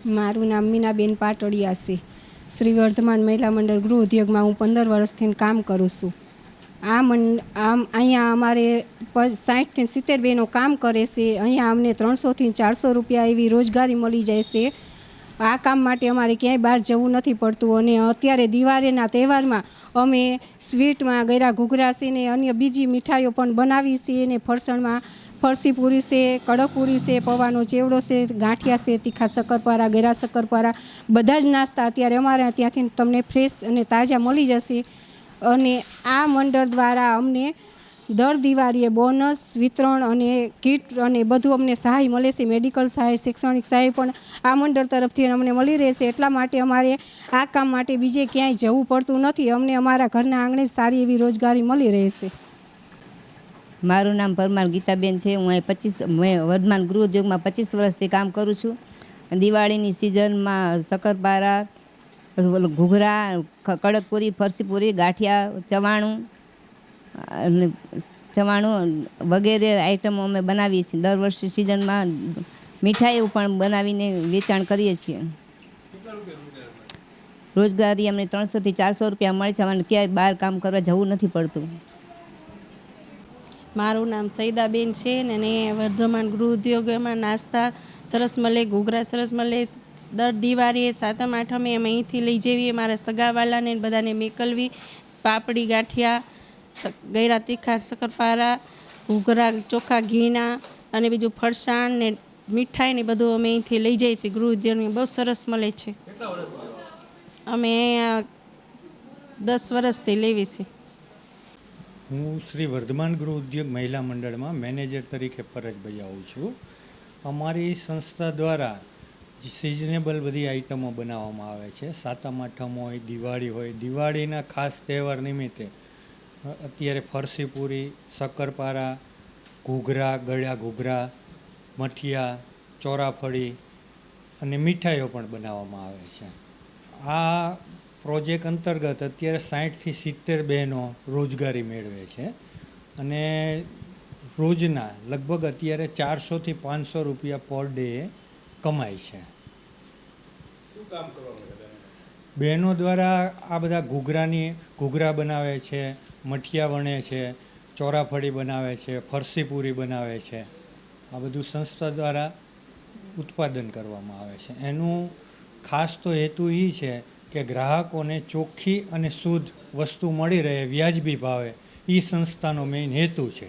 મારું નામ મીનાબેન પાટડિયા છે. શ્રી વર્ધમાન મહિલા મંડળ ગૃહ ઉદ્યોગમાં હું 15 વર્ષથી કામ કરું છું. અહીંયા અમારે 60થી 70 બહેનો કામ કરે છે. અહીંયા અમને 300થી 400 રૂપિયા એવી રોજગારી મળી જાય છે. આ કામ માટે અમારે ક્યાંય બહાર જવું નથી પડતું. અને અત્યારે દિવાળીના તહેવારમાં અમે સ્વીટમાં ગળા ઘૂઘરા છે ને અન્ય બીજી મીઠાઈઓ પણ બનાવી છીએ. અને ફરસાણમાં ફરસી પૂરી છે, કડક પૂરી છે, પૌવાનો ચેવડો છે, ગાંઠિયા છે, તીખા શક્કરપારા, ગળા શક્કરપારા, બધા જ નાસ્તા અત્યારે અમારા ત્યાંથી તમને ફ્રેશ અને તાજા મળી જશે. અને આ મંડળ દ્વારા અમને દર દિવાળીએ બોનસ વિતરણ અને કીટ અને બધું અમને સહાય મળે છે. મેડિકલ સહાય, શૈક્ષણિક સહાય પણ આ મંડળ તરફથી અમને મળી રહેશે. એટલા માટે અમારે આ કામ માટે બીજે ક્યાંય જવું પડતું નથી. અમને અમારા ઘરના આંગણે સારી એવી રોજગારી મળી રહેશે. મારું નામ પરમાર ગીતાબેન છે. હું અહીં વર્ધમાન ગૃહ ઉદ્યોગમાં 25 વર્ષથી કામ કરું છું. દિવાળીની સિઝનમાં શક્કરપારા, ઘૂઘરા, કડક પૂરી, ફરસી પૂરી, ગાંઠિયા, ચવાણું વગેરે આઈટમો અમે બનાવીએ છીએ. દર વર્ષે સિઝનમાં મીઠાઈઓ પણ બનાવીને વેચાણ કરીએ છીએ. રોજગારી અમને 300થી 400 રૂપિયા મળે છે. અમને ક્યાંય બહાર કામ કરવા જવું નથી પડતું. મારું નામ સૈદાબેન છે ને વર્ધમાન ગૃહ ઉદ્યોગમાં નાસ્તા સરસ મળે, ઘૂઘરા સરસ મળે. દર દિવાળીએ 7મ 8મે અમે અહીંથી લઈ જઈએ. મારા સગાવાલાને બધાને મેકલવી, પાપડી, ગાંઠિયા, ગળા તીખા શક્કરપારા, ઘૂઘરા ચોખા ઘીના અને બીજું ફરસાણ ને મીઠાઈ ને બધું અમે અહીંથી લઈ જઈએ છીએ. ગૃહ ઉદ્યોગને બહુ સરસ મળે છે. અમે અહીંયા 10 વર્ષથી લેવી છે. હું શ્રી વર્ધમાન ગૃહ ઉદ્યોગ મહિલા મંડળમાં મેનેજર તરીકે ફરજ બજાવું છું. અમારી સંસ્થા દ્વારા સિઝનેબલ બધી આઇટમો બનાવવામાં આવે છે. 7મ 8મ હોય, દિવાળી હોય. દિવાળીના ખાસ તહેવાર નિમિત્તે અત્યારે ફરસી પૂરી, શક્કરપારા, ઘૂઘરા, ગળા ઘૂઘરા, મઠિયા, ચોરાફળી અને મીઠાઈઓ પણ બનાવવામાં આવે છે. આ પ્રોજેક્ટ અંતર્ગત અત્યારે 60થી 70 બહેનો રોજગારી મેળવે છે. અને રોજના લગભગ અત્યારે 400થી 500 રૂપિયા પર ડે કમાય છે. શું કામ કરવા બહેનો દ્વારા આ બધા ઘૂઘરા બનાવે છે, મઠિયા વણે છે, ચોરાફળી બનાવે છે, ફરસી પૂરી બનાવે છે. આ બધું સંસ્થા દ્વારા ઉત્પાદન કરવામાં આવે છે. એનું ખાસ તો હેતુ એ છે કે ગ્રાહકોને ચોખ્ખી અને શુદ્ધ વસ્તુ મળી રહે વ્યાજબી ભાવે. એ સંસ્થાનો મેઇન હેતુ છે.